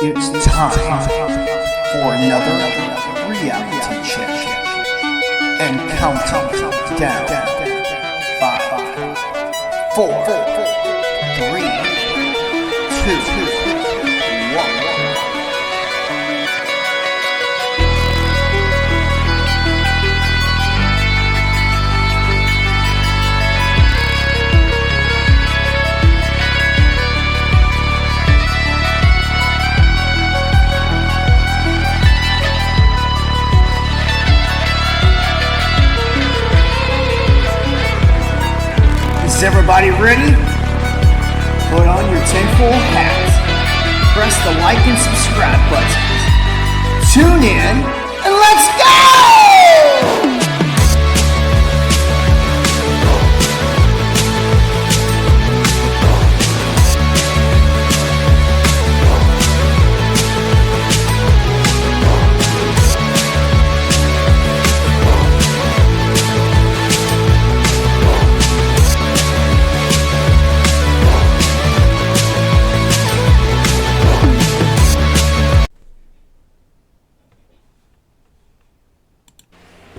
It's time for another reality check. And counting down. 5, 4, 3, 2, 1. Is everybody ready? Put on your tinfoil hats. Press the like and subscribe buttons. Tune in and let's go!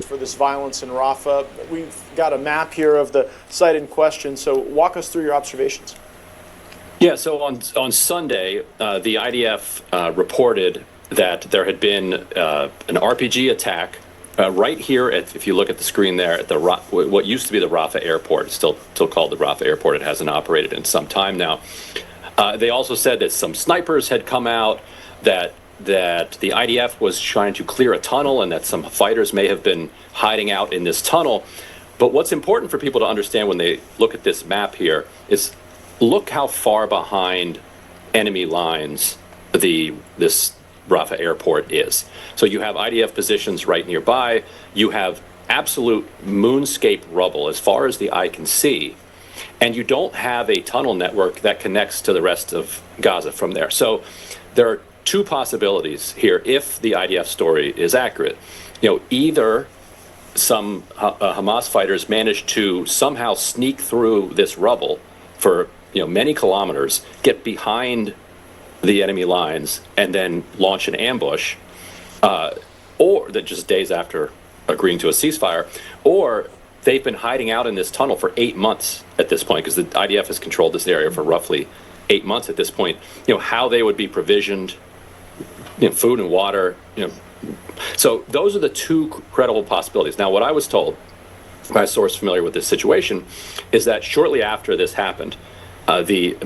For this violence in Rafah. We've got a map here of the site in question, so walk us through your observations. Yeah, so on Sunday, the IDF reported that there had been an RPG attack right here if you look at the screen there, at what used to be the Rafah airport. It's still called the Rafah airport. It hasn't operated in some time now. They also said that some snipers had come out, that the IDF was trying to clear a tunnel and that some fighters may have been hiding out in this tunnel. But what's important for people to understand when they look at this map here is look how far behind enemy lines this Rafah airport is. So you have IDF positions right nearby. You have absolute moonscape rubble as far as the eye can see. And you don't have a tunnel network that connects to the rest of Gaza from there. So there are two possibilities here if the IDF story is accurate. Either some Hamas fighters managed to somehow sneak through this rubble for many kilometers, get behind the enemy lines, and then launch an ambush, or that just days after agreeing to a ceasefire, or they've been hiding out in this tunnel for 8 months at this point, because the IDF has controlled this area for roughly 8 months at this point. How they would be provisioned, food and water, So those are the two credible possibilities. Now, what I was told by a source familiar with this situation is that shortly after this happened, the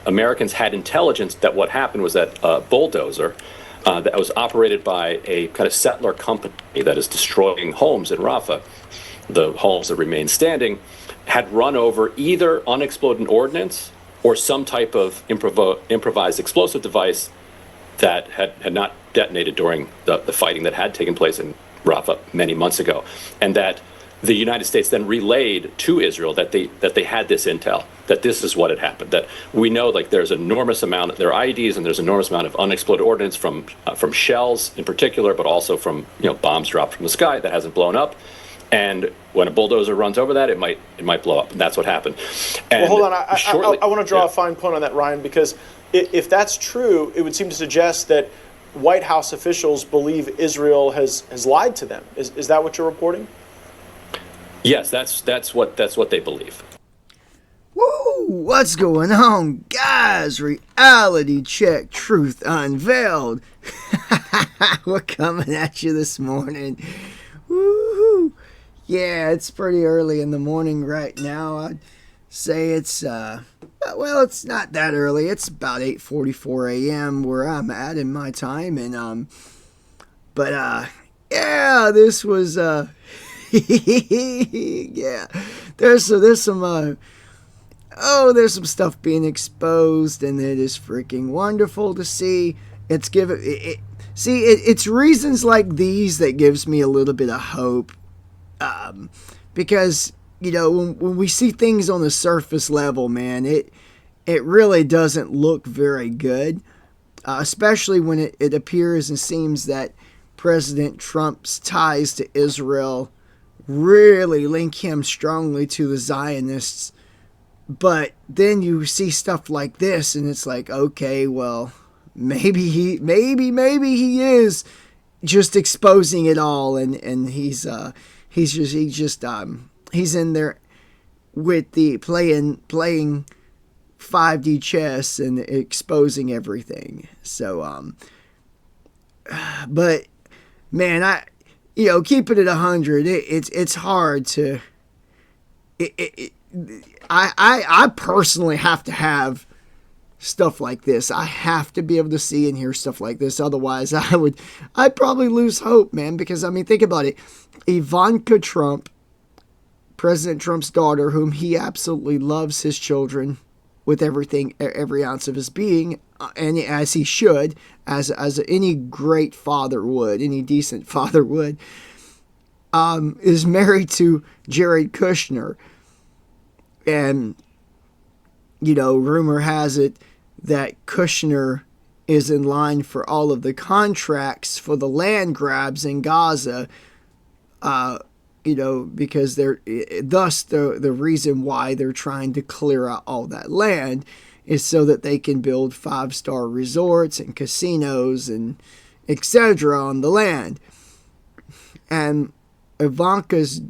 Americans had intelligence that what happened was that a bulldozer that was operated by a kind of settler company that is destroying homes in Rafah, the homes that remain standing, had run over either unexploded ordnance or some type of improvised explosive device that had not detonated during the fighting that had taken place in Rafah many months ago, and that the United States then relayed to Israel that they had this intel, that this is what had happened, that we know there's enormous amount, there are IEDs and there's an enormous amount of unexploded ordnance from shells in particular, but also from bombs dropped from the sky that hasn't blown up. And when a bulldozer runs over that, it might blow up, and that's what happened. And well, hold on, I want to draw a fine point on that, Ryan, because if that's true, it would seem to suggest that White House officials believe Israel has lied to them. Is that what you're reporting? Yes, that's what they believe. Woo! What's going on, guys? Reality check, truth unveiled. We're coming at you this morning. Woohoo! Yeah, it's pretty early in the morning right now. I'd say it's it's not that early. It's about 8:44 a.m. where I'm at in my time, and this was yeah. There's some stuff being exposed, and it is freaking wonderful to see. It's reasons like these that gives me a little bit of hope, because when we see things on the surface level, man, it really doesn't look very good, especially when it appears and seems that President Trump's ties to Israel really link him strongly to the Zionists. But then you see stuff like this, and it's like, okay, well, maybe he is just exposing it all, and he's in there with the playing 5D chess and exposing everything. So but man, keeping it 100, it's hard to. I personally have to have stuff like this. I have to be able to see and hear stuff like this. Otherwise, I'd probably lose hope, man. Because I mean, think about it. Ivanka Trump, President Trump's daughter, whom he absolutely loves his children with everything, every ounce of his being, and as he should, as any great father would, any decent father would, is married to Jared Kushner. And, rumor has it that Kushner is in line for all of the contracts for the land grabs in Gaza, because the reason why they're trying to clear out all that land is so that they can build 5-star resorts and casinos and etc. on the land. And Ivanka's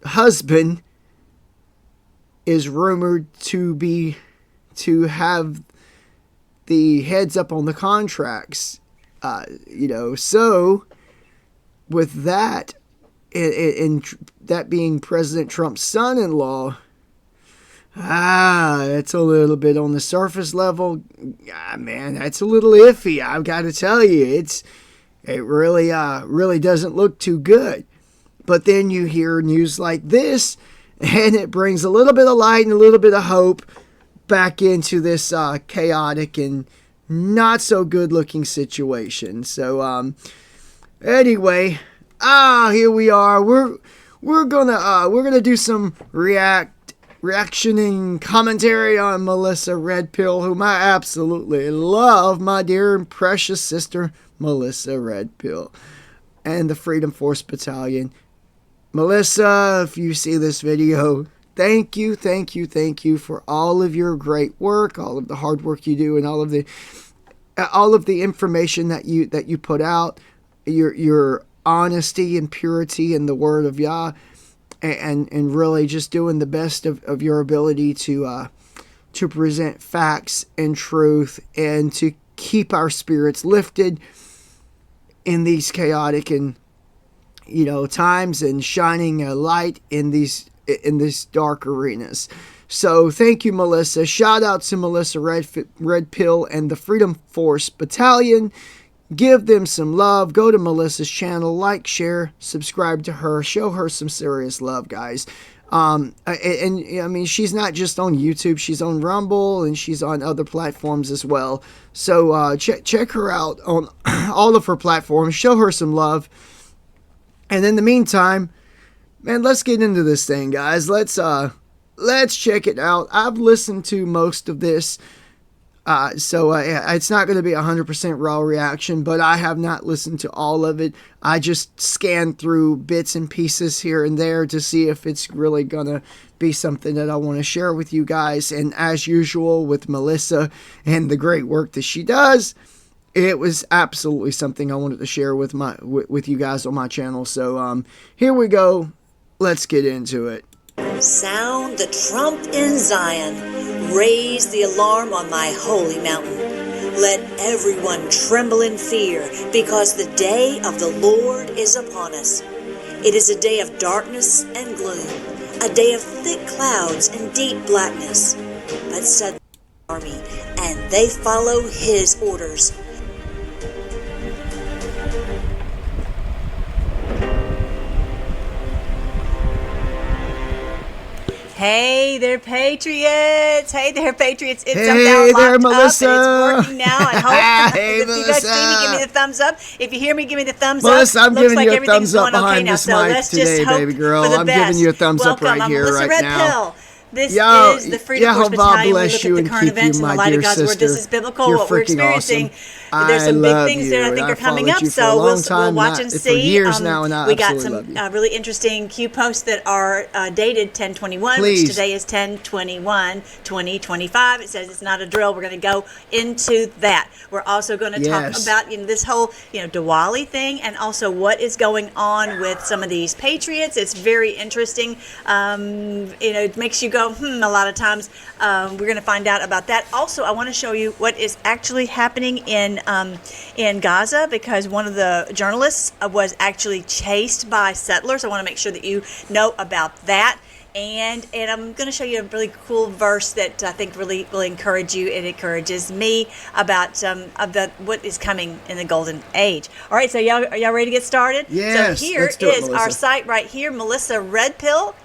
husband is rumored to have the heads up on the contracts, so with that, and that being President Trump's son-in-law, it's a little bit on the surface level. Man, that's a little iffy. I've got to tell you, it really doesn't look too good. But then you hear news like this, and it brings a little bit of light and a little bit of hope back into this chaotic and not so good looking situation. So anyway, here we are. We're gonna do some reaction and commentary on Melissa RedPill, whom I absolutely love, my dear and precious sister Melissa RedPill, and the Freedom Force Battalion. Melissa, if you see this video, thank you for all of your great work, all of the hard work you do, and all of the information that you put out, your honesty and purity in the word of Yah, and really just doing the best of your ability to present facts and truth, and to keep our spirits lifted in these chaotic and times, and shining a light in these dark arenas. So thank you, Melissa. Shout out to Melissa RedPill and the Freedom Force Battalion. Give them some love. Go to Melissa's channel, like, share, subscribe to her, show her some serious love, guys. And I mean, she's not just on YouTube, she's on Rumble, and she's on other platforms as well. So check her out on all of her platforms. Show her some love. And in the meantime, man, let's get into this thing, guys. Let's check it out. I've listened to most of this, so it's not going to be 100% raw reaction, but I have not listened to all of it. I just scanned through bits and pieces here and there to see if it's really going to be something that I want to share with you guys. And as usual with Melissa and the great work that she does, it was absolutely something I wanted to share with you guys on my channel. So here we go. Let's get into it. Sound the trump in Zion. Raise the alarm on my holy mountain. Let everyone tremble in fear, because the day of the Lord is upon us. It is a day of darkness and gloom, a day of thick clouds and deep blackness. But said the army, and they follow his orders. Hey there, Patriots! Hey there, Patriots! It's hey there, Melissa! Up and it's working now. I hope. Hey, if you guys see me, give me the thumbs up. If you hear me, give me the thumbs up. Melissa, I'm Looks giving like you a thumbs up behind this mic today, baby girl. I'm giving you a thumbs up right here, right now. This Yo, is the Freedom Force Yehovah Battalion. We bless look you at the and current keep events you, in the my light dear of God's Word. This sister. is biblical, You're what we're freaking experiencing. awesome. There's some I big love things you. there I think I are coming followed up, you for a so long we'll time, watch and for see. years now, and I we got absolutely some love you. really interesting Q posts that are dated 10/21, Please. which today is 10/21/2025. It says it's not a drill. We're going to go into that. We're also going to talk Yes. about this whole Diwali thing, and also what is going on with some of these patriots. It's very interesting. It makes you go, a lot of times. We're going to find out about that. Also, I want to show you what is actually happening in Gaza, because one of the journalists was actually chased by settlers. I want to make sure that you know about that. And I'm going to show you a really cool verse that I think really will encourage you. It encourages me about what is coming in the golden age. All right, so are y'all ready to get started? Yes, So here let's do it, is our Melissa. site right here, Melissa RedPill.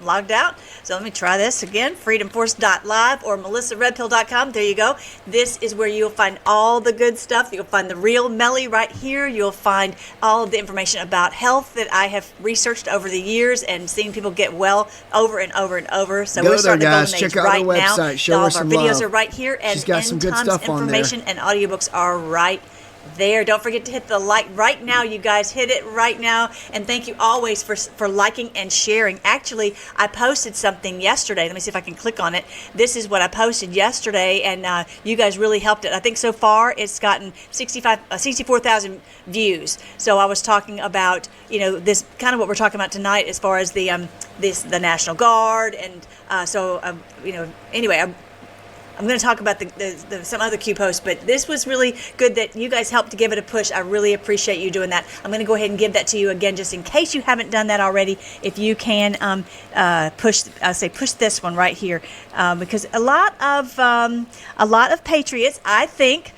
Logged out. So let me try this again, freedomforce.live or melissaredpill.com. There you go. This is where you'll find all the good stuff. You'll find the real Melly right here. You'll find all of the information about health that I have researched over the years and seen people get well over and over and over. So Go we're there, starting guys. the golden age Check out right her now. website. Show all her of our some videos love. are right here, and She's got some end good times stuff on there. information and audiobooks are right there. Don't forget to hit the like right now, you guys. Hit it right now. And thank you always for liking and sharing. Actually, I posted something yesterday. Let me see if I can click on it. This is what I posted yesterday, and you guys really helped it. I think so far it's gotten 64,000 views. So I was talking about this kind of what we're talking about tonight as far as the National Guard, and anyway. I'm going to talk about some other Q posts, but this was really good that you guys helped to give it a push. I really appreciate you doing that. I'm going to go ahead and give that to you again, just in case you haven't done that already. If you can push this one right here, because a lot of patriots, I think,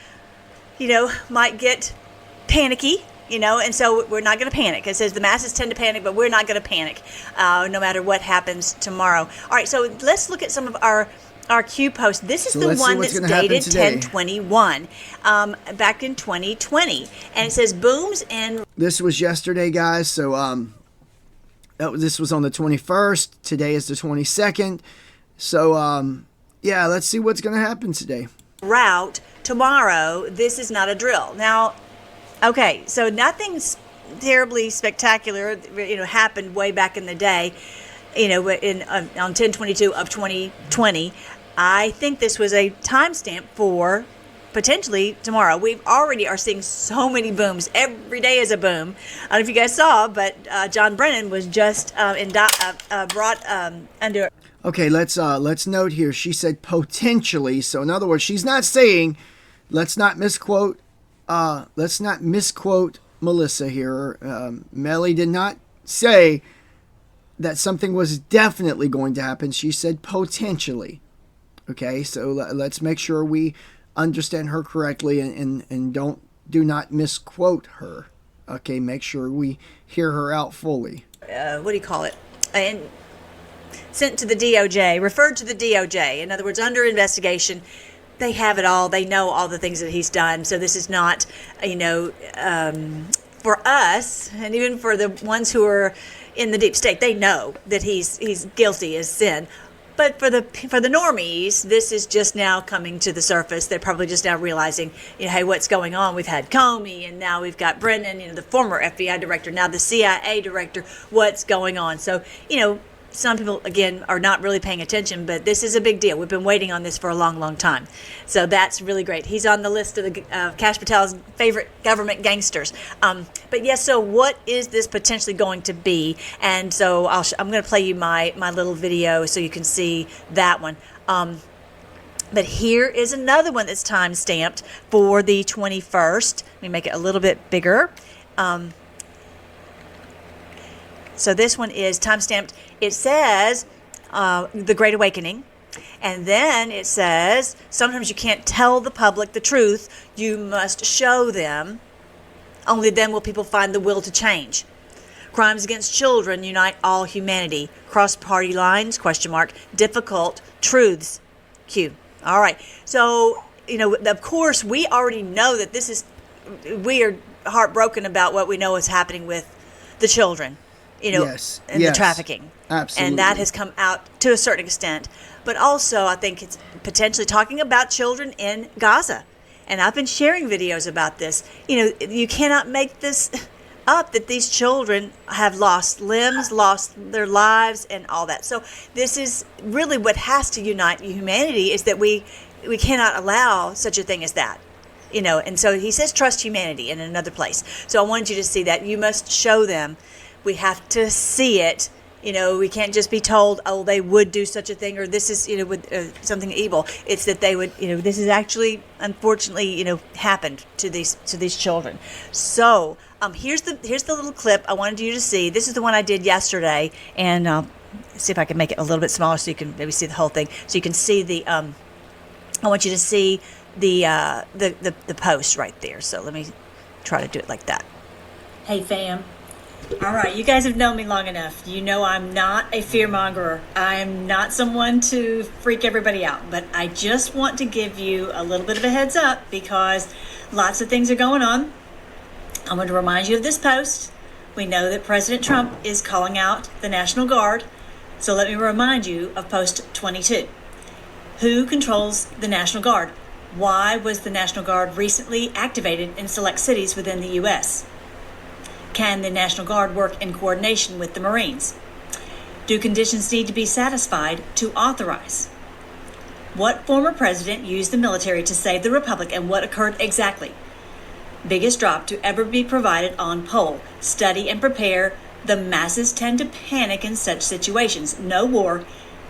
might get panicky. And so we're not going to panic. It says the masses tend to panic, but we're not going to panic, no matter what happens tomorrow. All right, so let's look at some of our Q post. This is the one that's dated 10/21, back in 2020, and it says booms and. This was yesterday, guys. So this was on the 21st. Today is the 22nd. So let's see what's going to happen today. Route tomorrow. This is not a drill. Now, okay, so nothing's terribly spectacular, happened way back in the day. On 10/22 of 2020, I think this was a timestamp for potentially tomorrow. We already are seeing so many booms. Every day is a boom. I don't know if you guys saw, but John Brennan was just brought under. Okay, let's note here. She said potentially. So in other words, she's not saying. Let's not misquote Melissa here. Melly did not say that something was definitely going to happen. She said potentially. Okay, so let's make sure we understand her correctly and do not misquote her. Okay, make sure we hear her out fully. What do you call it? And sent to the DOJ, referred to the DOJ. In other words, under investigation. They have it all. They know all the things that he's done. So this is not, for us, and even for the ones who are in the deep state, they know that he's guilty as sin. But for the normies, this is just now coming to the surface. They're probably just now realizing, hey, what's going on? We've had Comey, and now we've got Brennan, the former FBI director, now the CIA director. What's going on? So, some people, again, are not really paying attention, but this is a big deal. We've been waiting on this for a long, long time. So that's really great. He's on the list of Kash Patel's favorite government gangsters. But yes, so what is this potentially going to be? And so I'm going to play you my little video so you can see that one. But here is another one that's time-stamped for the 21st. Let me make it a little bit bigger. So this one is time-stamped. It says The Great Awakening. And then it says, sometimes you can't tell the public the truth. You must show them. Only then will people find the will to change. Crimes against children unite all humanity. Cross party lines, ? Difficult truths, Q. All right. So, of course, we already know that we are heartbroken about what we know is happening with the children. Yes. in the trafficking. Absolutely. And that has come out to a certain extent. But also, I think it's potentially talking about children in Gaza. And I've been sharing videos about this. You cannot make this up, that these children have lost limbs, lost their lives, and all that. So this is really what has to unite humanity, is that we cannot allow such a thing as that. And so he says trust humanity in another place. So I wanted you to see that. You must show them. We have to see it. We can't just be told, oh, they would do such a thing, or this is, with something evil. It's that they would, this is actually, unfortunately, happened to these children. So here's the little clip I wanted you to see. This is the one I did yesterday, and see if I can make it a little bit smaller so you can maybe see the whole thing. So you can see the. I want you to see the post right there. So let me try to do it like that. Hey, fam. All right, you guys have known me long enough. You know I'm not a fearmonger. I'm not someone to freak everybody out. But I just want to give you a little bit of a heads up, because lots of things are going on. I want to remind you of this post. We know that President Trump is calling out the National Guard. So let me remind you of post 22. Who controls the National Guard? Why was the National Guard recently activated in select cities within the U.S.? Can the National Guard work in coordination with the Marines? Do conditions need to be satisfied to authorize? What former president used the military to save the Republic, and what occurred exactly? Biggest drop to ever be provided on poll. Study and prepare. The masses tend to panic in such situations. No war,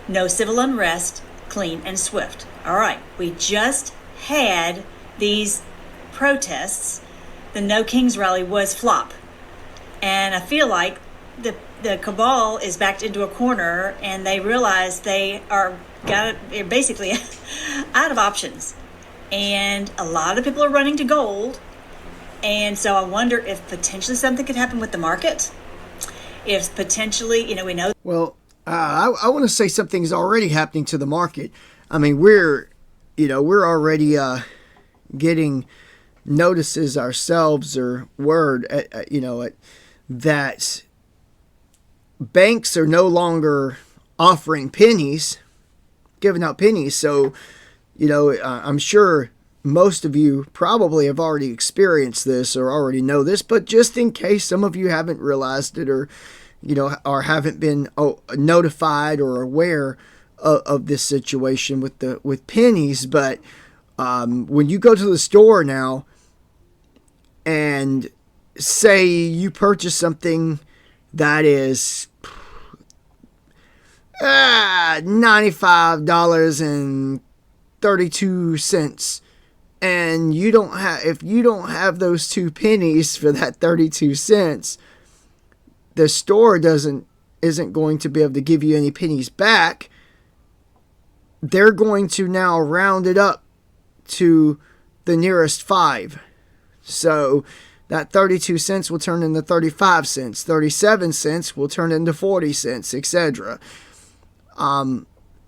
no civil unrest, clean and swift. All right, we just had these protests. The No Kings rally was flop. And I feel like the cabal is backed into a corner, and they realize they're basically out of options. And a lot of people are running to gold. And so I wonder if potentially something could happen with the market. If potentially, we know. Well, I want to say something's already happening to the market. I mean, we're already getting notices ourselves, or word, that banks are no longer offering pennies, giving out pennies. So, I'm sure most of you probably have already experienced this or already know this, but just in case some of you haven't realized it, or, or haven't been notified or aware of this situation with pennies. But when you go to the store now and say you purchase something that is $95.32, and if you don't have those 2 pennies for that 32 cents, the store isn't going to be able to give you any pennies back. They're going to now round it up to the nearest 5. So that 32 cents will turn into 35 cents. 37 cents will turn into 40 cents, etc.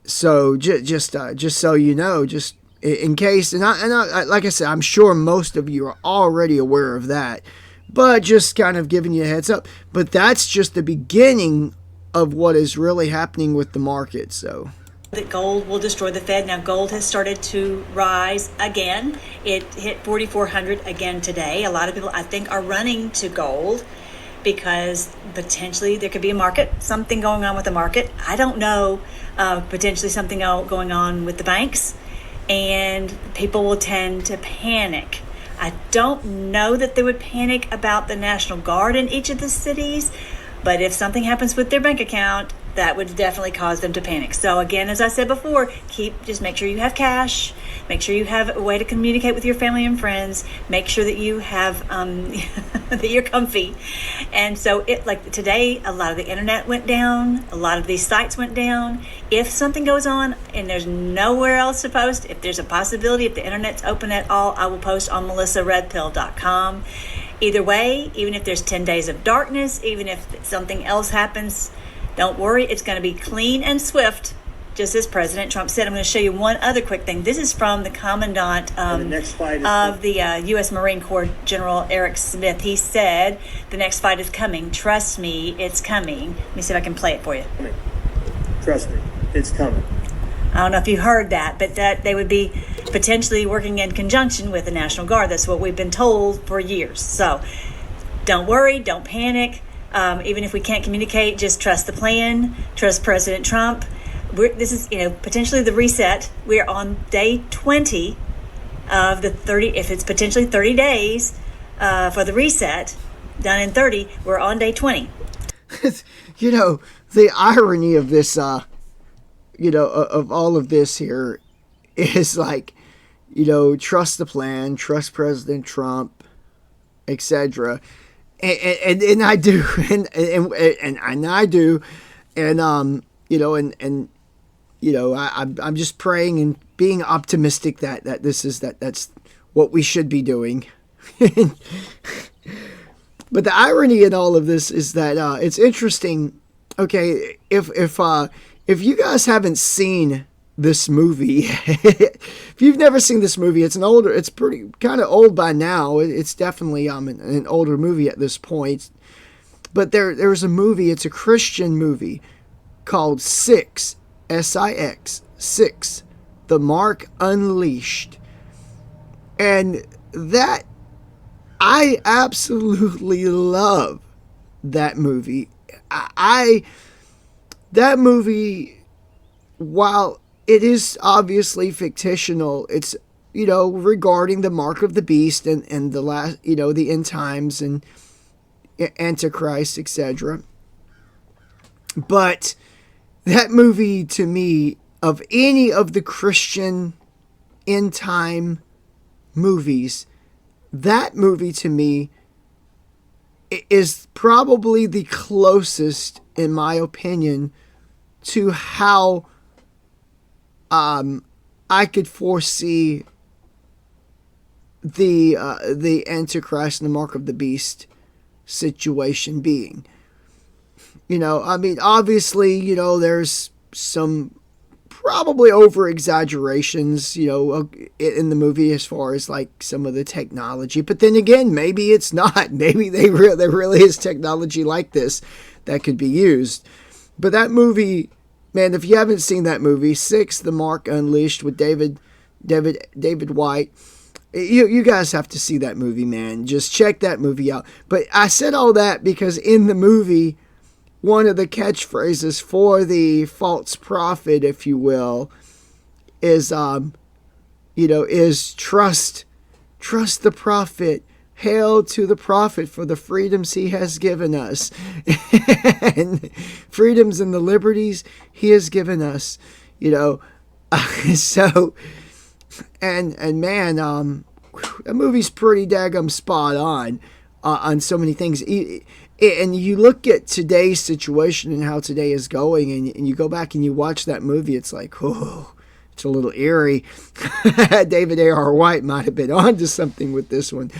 So just so you know, just in case, and I, like I said, I'm sure most of you are already aware of that, but just kind of giving you a heads up. But that's just the beginning of what is really happening with the market. So that gold will destroy the Fed. Now, gold has started to rise again. It hit 4,400 again today. A lot of people, I think, are running to gold because potentially there could be a market, something going on with the market. I don't know, potentially something going on with the banks, and people will tend to panic. I don't know that they would panic about the National Guard in each of the cities, but if something happens with their bank account, that would definitely cause them to panic. So again, as I said before, just make sure you have cash. Make sure you have a way to communicate with your family and friends. Make sure that you have that you're comfy. And so like today, a lot of the internet went down. A lot of these sites went down. If something goes on and there's nowhere else to post, if there's a possibility, if the internet's open at all, I will post on melissaredpill.com. Either way, even if there's 10 days of darkness, even if something else happens, don't worry, it's going to be clean and swift. just as President Trump said. I'm going to show you one other quick thing. This is from the Commandant of the U.S. Marine Corps, General Eric Smith. He said, the next fight is coming. Trust me, it's coming. Let me see if I can play it for you. Trust me, it's coming. I don't know if you heard that, but that they would be potentially working in conjunction with the National Guard. That's what we've been told for years. So don't worry, don't panic. Even if we can't communicate, just trust the plan, trust President Trump. This is, potentially the reset. We're on day 20 of the 30, if it's potentially 30 days for the reset, done in 30, we're on day 20. The irony of this, of all of this here is like, trust the plan, trust President Trump, etc. And I do, and I do, and I'm just praying and being optimistic that that's what we should be doing. But the irony in all of this is that it's interesting. Okay, if you guys haven't seen this movie, if you've never seen this movie, it's pretty kind of old by now. It's definitely an older movie at this point. But there's a movie, it's a Christian movie called Six, S-I-X, Six, The Mark Unleashed. And that, I absolutely love that movie. That movie, while it is obviously fictional, it's, regarding the mark of the beast and the last, the end times and Antichrist, etc. But that movie, to me, of any of the Christian end time movies, that movie to me is probably the closest, in my opinion, to how I could foresee the Antichrist and the Mark of the Beast situation being. Obviously, there's some probably over exaggerations, in the movie as far as like some of the technology. But then again, maybe it's not. Maybe there really is technology like this that could be used. But that movie, man, if you haven't seen that movie, Six, The Mark Unleashed with David White, you guys have to see that movie, man. Just check that movie out. But I said all that because in the movie, one of the catchphrases for the false prophet, if you will, is trust the prophet. Hail to the prophet for the freedoms he has given us. And freedoms and the liberties he has given us, so, and man, that movie's pretty daggum spot on so many things. And you look at today's situation and how today is going, and you go back and you watch that movie, it's like, oh, it's a little eerie. David A.R. White might have been onto something with this one.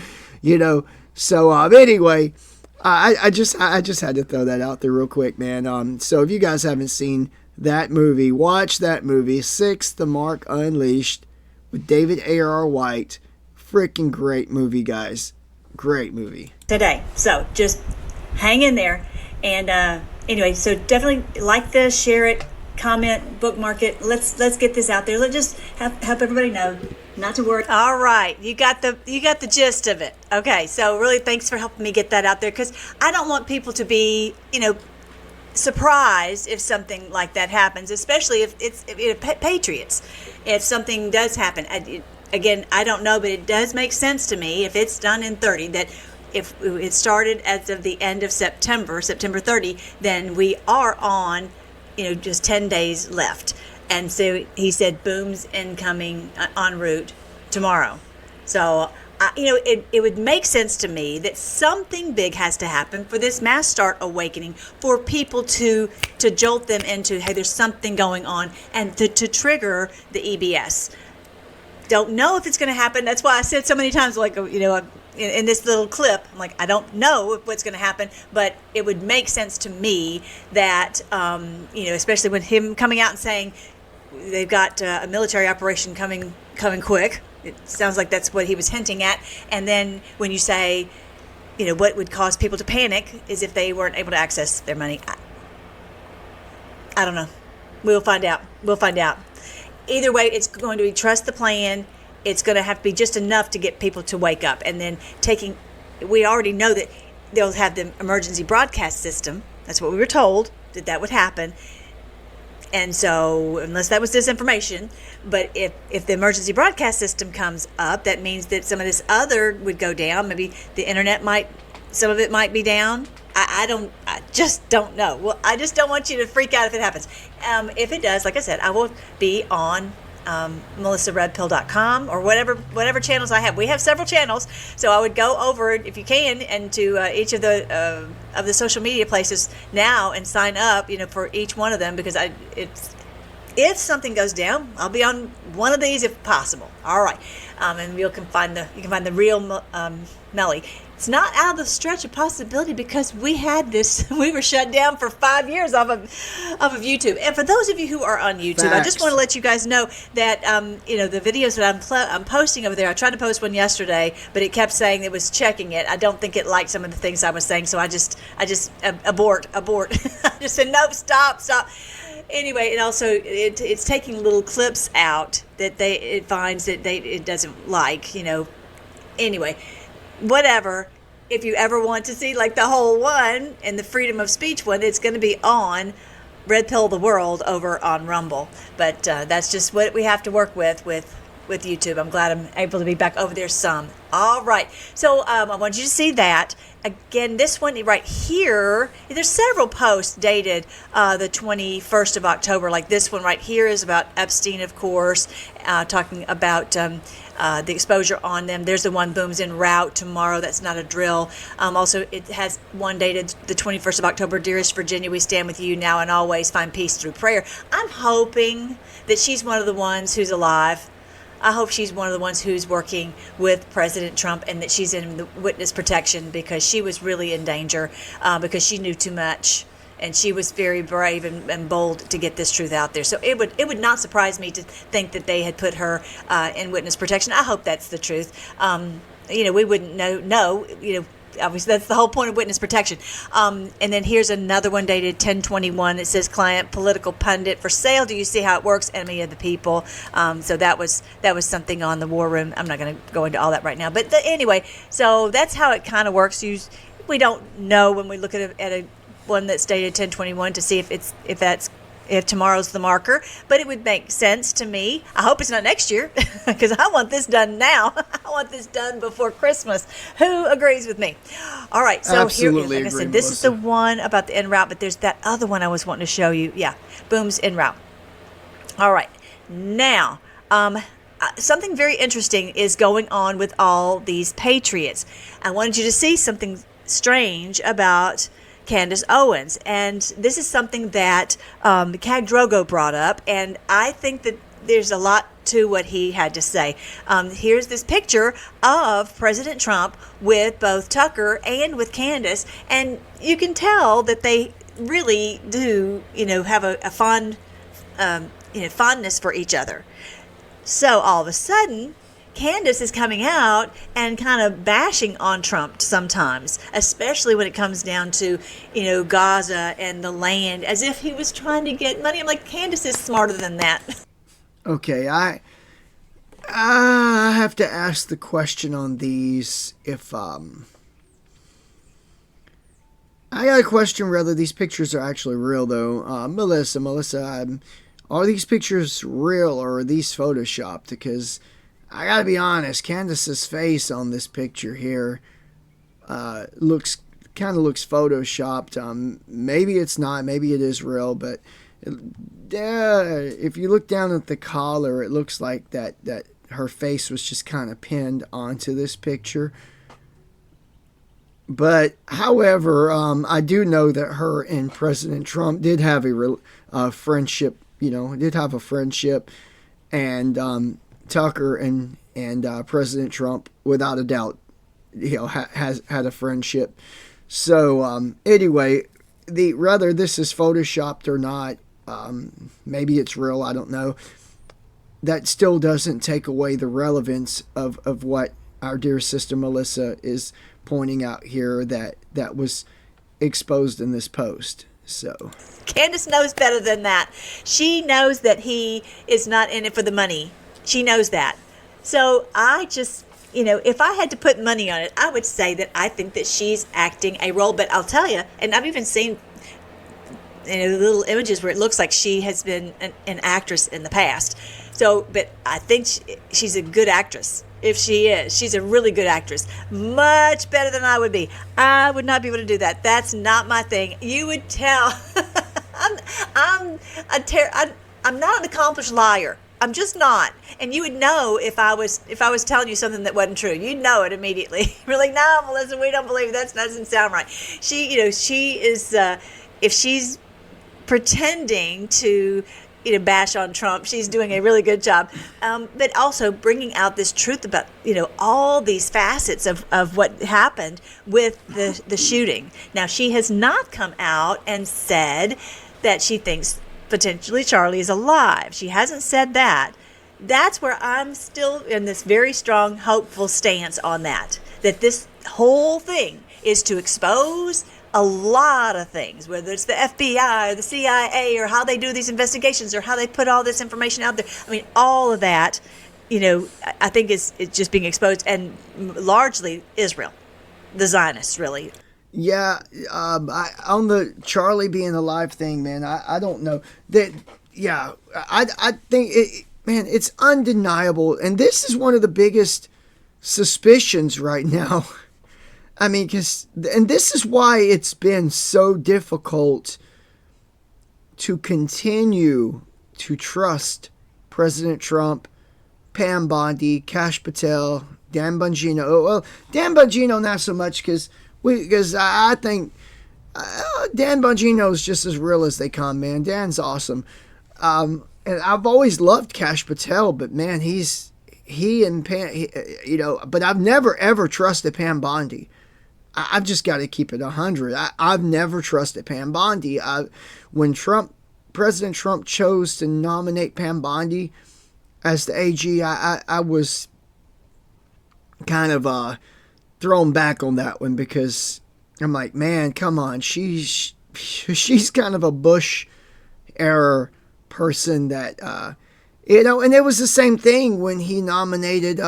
So anyway, I just had to throw that out there real quick, man. So if you guys haven't seen that movie, watch that movie, Six, The Mark Unleashed, with David A.R. White. Freaking great movie, guys. Great movie. Today. So just hang in there. And anyway, so definitely like this, share it, comment, bookmark it. Let's get this out there. Let's just help everybody know not to worry. All right, you got the gist of it. Okay, so really thanks for helping me get that out there, because I don't want people to be surprised if something like that happens, especially if it's patriots. If something does happen, again, I don't know, but it does make sense to me if it's done in 30 that. If it started as of the end of September 30, then we are on, just 10 days left. And so he said, booms incoming en route tomorrow. So, it would make sense to me that something big has to happen for this mass start awakening, for people to jolt them into, hey, there's something going on, and to trigger the EBS. Don't know if it's going to happen. That's why I said so many times, like, in this little clip, I'm like, I don't know what's going to happen, but it would make sense to me that, especially with him coming out and saying, they've got a military operation coming quick. It sounds like that's what he was hinting at. And then when you say, what would cause people to panic is if they weren't able to access their money. I don't know. We'll find out. Either way, it's going to be trust the plan. It's going to have to be just enough to get people to wake up. And then we already know that they'll have the emergency broadcast system. That's what we were told, that would happen. And so, unless that was disinformation, but if the emergency broadcast system comes up, that means that some of this other would go down. Maybe the internet some of it might be down. I just don't know. Well, I just don't want you to freak out if it happens. If it does, like I said, I will be on melissaredpill.com or whatever channels I have. We have several channels, so I would go over, if you can, and to each of the social media places now and sign up, for each one of them, because if something goes down, I'll be on one of these if possible. All right, and you can find the real Melly. It's not out of the stretch of possibility, because we were shut down for 5 years off of YouTube. And for those of you who are on YouTube, Facts. I just want to let you guys know that the videos that I'm posting over there. I tried to post one yesterday, but it kept saying it was checking it. I don't think it liked some of the things I was saying, so I just abort. I just said nope, stop. Anyway, and also it's taking little clips out that it finds that it doesn't like. Anyway. Whatever, if you ever want to see like the whole one and the freedom of speech one, it's going to be on Red Pill the World over on Rumble. But that's just what we have to work with YouTube. I'm glad I'm able to be back over there some. All right. So I want you to see that. Again, this one right here, there's several posts dated the 21st of October. Like this one right here is about Epstein, of course, talking about the exposure on them. There's the one, Booms en route tomorrow. That's not a drill. Also, it has one dated the 21st of October. Dearest Virginia, we stand with you now and always. Find peace through prayer. I'm hoping that she's one of the ones who's alive. I hope she's one of the ones who's working with President Trump and that she's in the witness protection, because she was really in danger because she knew too much. And she was very brave and bold to get this truth out there. So it would not surprise me to think that they had put her in witness protection. I hope that's the truth. We wouldn't know. Obviously, that's the whole point of witness protection. And then here's another one dated 10/21. It says, "Client, political pundit for sale. Do you see how it works? Enemy of the people." So that was something on the War Room. I'm not going to go into all that right now. But anyway, so that's how it kind of works. We don't know when we look at a one that's dated 10/21 to see if tomorrow's the marker, but it would make sense to me. I hope it's not next year, because I want this done now. I want this done before Christmas. Who agrees with me? All right, so Absolutely here, like I said, agree, this is the one about the en route, but there's that other one I was wanting to show you. Yeah, Booms en route. All right, now something very interesting is going on with all these patriots. I wanted you to see something strange about Candace Owens, and this is something that Cag Drogo brought up, and I think that there's a lot to what he had to say. Here's this picture of President Trump with both Tucker and with Candace, and you can tell that they really do, have a fond, fondness for each other. So all of a sudden, Candace is coming out and kind of bashing on Trump sometimes, especially when it comes down to, Gaza and the land, as if he was trying to get money. I'm like, Candace is smarter than that. Okay, I have to ask the question on these if I got a question whether these pictures are actually real though. Melissa, are these pictures real or are these photoshopped? Because I gotta be honest, Candace's face on this picture here looks photoshopped. Maybe it's not, maybe it is real, but if you look down at the collar, it looks like that her face was just kind of pinned onto this picture. But however, I do know that her and President Trump did have a friendship. Did have a friendship, and Tucker and President Trump, without a doubt, has had a friendship. So anyway, whether this is photoshopped or not, maybe it's real, I don't know. That still doesn't take away the relevance of what our dear sister Melissa is pointing out here that was exposed in this post. So Candace knows better than that. She knows that he is not in it for the money. She knows that. So I just, if I had to put money on it, I would say that I think that she's acting a role. But I'll tell you, and I've even seen little images where it looks like she has been an actress in the past. So, but I think she's a good actress. If she is, she's a really good actress. Much better than I would be. I would not be able to do that. That's not my thing. You would tell. I'm not an accomplished liar. I'm just not. And you would know if I was telling you something that wasn't true. You'd know it immediately. You're like, no, Melissa, we don't believe that doesn't sound right. She is. If she's pretending to bash on Trump, she's doing a really good job, but also bringing out this truth about all these facets of what happened with the shooting. Now, she has not come out and said that she thinks potentially Charlie is alive. She hasn't said that. That's where I'm still in this very strong, hopeful stance on that this whole thing is to expose a lot of things, whether it's the FBI or the CIA or how they do these investigations or how they put all this information out there. I mean, all of that, I think it's just being exposed, and largely Israel, the Zionists, really. Yeah, on the Charlie being alive thing, man, I don't know that. Yeah, I think it's undeniable, and this is one of the biggest suspicions right now. I mean, and this is why it's been so difficult to continue to trust President Trump, Pam Bondi, Kash Patel, Dan Bongino. Well, Dan Bongino not so much because I think Dan Bongino is just as real as they come, man. Dan's awesome. And I've always loved Kash Patel, but man, he and Pam, but I've never ever trusted Pam Bondi. I've just got to keep it 100. I've never trusted Pam Bondi. When President Trump chose to nominate Pam Bondi as the AG, I was kind of thrown back on that one because I'm like, man, come on. She's kind of a Bush era person that, and it was the same thing when he nominated,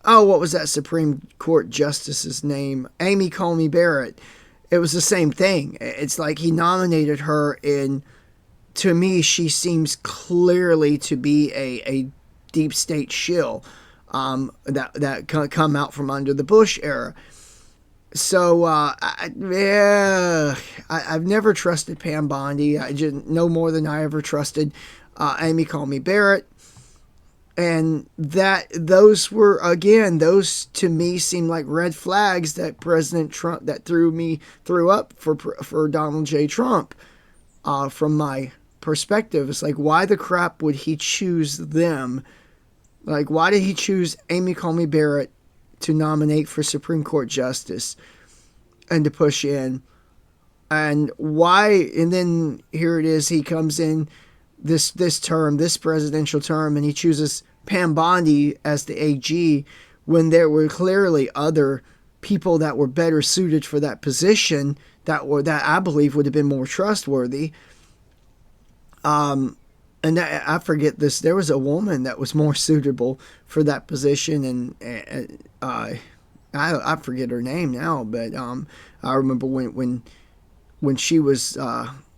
what was that Supreme Court justice's name? Amy Coney Barrett. It was the same thing. It's like he nominated her, and to me, she seems clearly to be a deep state shill that come out from under the Bush era. So, I've never trusted Pam Bondi. I just no more than I ever trusted Amy Coney Barrett. And those to me seem like red flags that President Trump, that threw up for Donald J. Trump. From my perspective, it's like, why the crap would he choose them? Like, why did he choose Amy Coney Barrett to nominate for Supreme Court Justice and to push in? And why? And then here it is, he comes in this presidential term, and he chooses Pam Bondi as the AG when there were clearly other people that were better suited for that position that I believe would have been more trustworthy. And I forget this. There was a woman that was more suitable for that position, and I forget her name now, but I remember when she was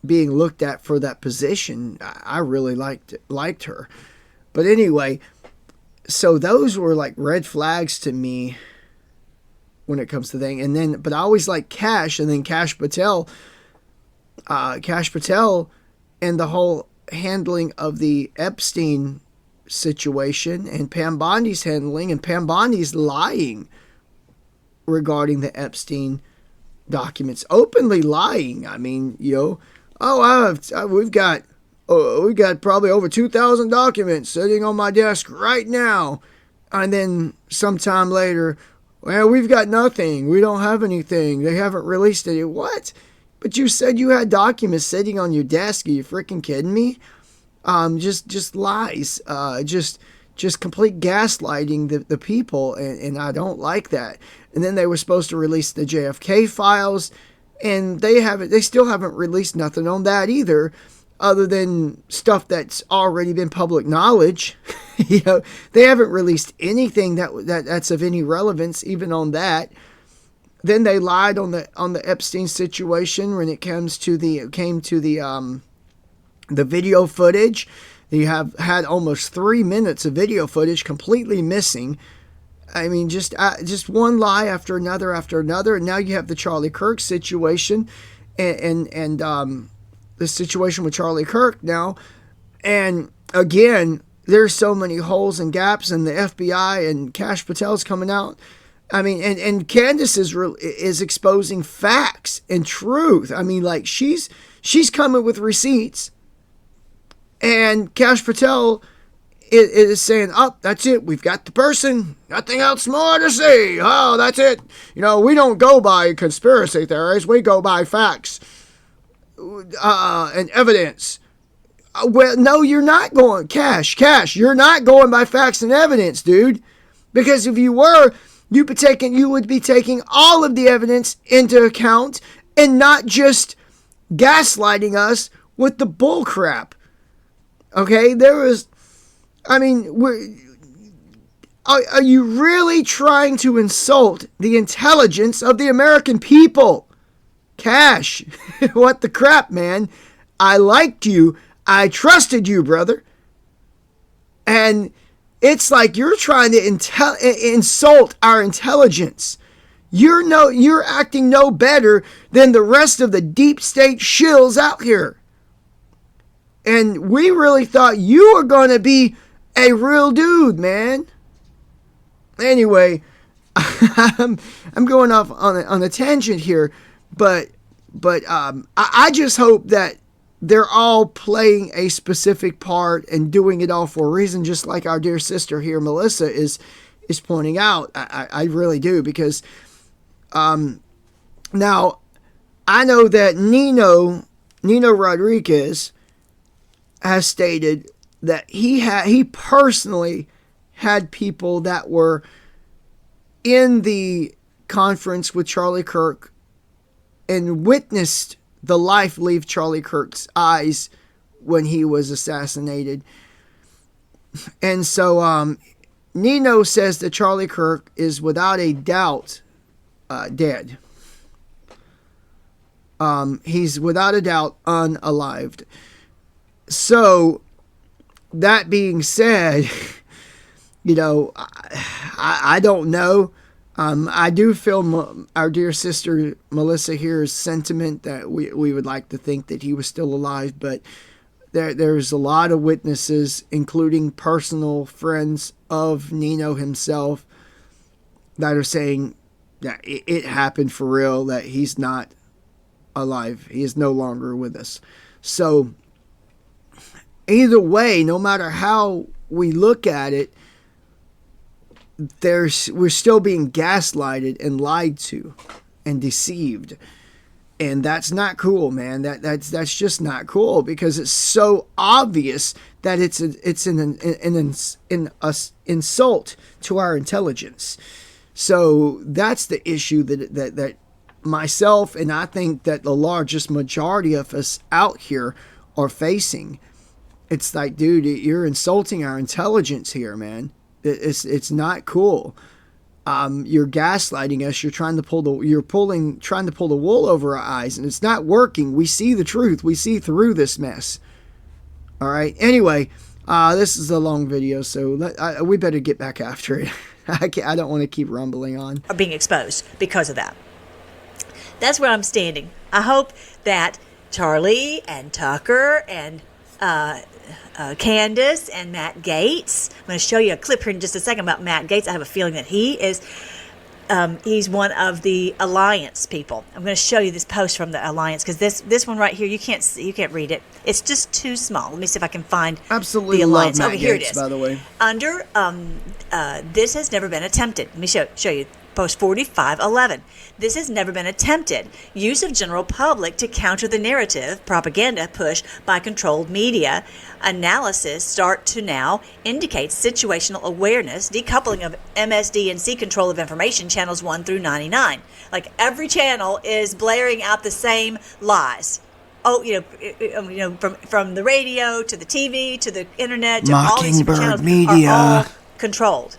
being looked at for that position, I really liked her. But anyway, so those were like red flags to me when it comes to thing. But I always like Kash, and then Kash Patel, and the whole handling of the Epstein situation, and Pam Bondi's handling, and Pam Bondi's lying regarding the Epstein documents, openly lying. I mean, we've got probably over 2,000 documents sitting on my desk right now, and then sometime later, well, we've got nothing. We don't have anything. They haven't released it. What? But you said you had documents sitting on your desk. Are you freaking kidding me? Just lies. Just complete gaslighting the people, and I don't like that. And then they were supposed to release the JFK files, and they still haven't released nothing on that either, other than stuff that's already been public knowledge. They haven't released anything that's of any relevance, even on that. Then they lied on the Epstein situation when it came to the video footage. You have had almost 3 minutes of video footage completely missing. I mean, just one lie after another, and now you have the Charlie Kirk situation, and the situation with Charlie Kirk now, and again, there's so many holes and gaps, and the FBI and Kash Patel's coming out. I mean, and Candace is exposing facts and truth. I mean, like she's coming with receipts. And Kash Patel is saying, oh, that's it. We've got the person. Nothing else more to say. Oh, that's it. We don't go by conspiracy theories. We go by facts and evidence. Well, no, you're not going. Cash, you're not going by facts and evidence, dude. Because if you were, you would be taking all of the evidence into account and not just gaslighting us with the bull crap. Okay, are you really trying to insult the intelligence of the American people? Cash, what the crap, man? I liked you. I trusted you, brother. And it's like you're trying to insult our intelligence. You're acting no better than the rest of the deep state shills out here. And we really thought you were going to be a real dude, man. Anyway, I'm going off on a tangent here, but I just hope that they're all playing a specific part and doing it all for a reason, just like our dear sister here, Melissa, is pointing out. I really do, because now I know that Nino Rodriguez has stated that he personally had people that were in the conference with Charlie Kirk and witnessed the life leave Charlie Kirk's eyes when he was assassinated. And so Nino says that Charlie Kirk is without a doubt dead. He's without a doubt unalived. So, that being said, I don't know. I do feel our dear sister Melissa here's sentiment that we would like to think that he was still alive, but there's a lot of witnesses, including personal friends of Nino himself, that are saying that it happened for real, that he's not alive. He is no longer with us. So, either way, no matter how we look at it, we're still being gaslighted and lied to and deceived. And that's not cool, man. That's just not cool, because it's so obvious that it's an insult to our intelligence. So that's the issue that myself, and I think that the largest majority of us out here are facing. It's like, dude, you're insulting our intelligence here, man. It's not cool. You're gaslighting us. You're trying to pull the wool over our eyes, and it's not working. We see the truth. We see through this mess. All right. Anyway, this is a long video, so we better get back after it. I don't want to keep rumbling on. Are being exposed because of that. That's where I'm standing. I hope that Charlie and Tucker and Candace and Matt Gaetz. I'm going to show you a clip here in just a second about Matt Gaetz. I have a feeling that he's one of the Alliance people. I'm going to show you this post from the Alliance, because this one right here, you can't read it. It's just too small. Let me see if I can find the Alliance. Love Matt here Gaetz, it is. By the way. Under this has never been attempted. Let me show you. Post 4511. This has never been attempted. Use of general public to counter the narrative, propaganda push by controlled media. Analysis start to now indicate situational awareness, decoupling of MSDNC control of information, channels 1 through 99. Like every channel is blaring out the same lies. Oh, from the radio to the TV to the internet to all these different channels Media are all controlled.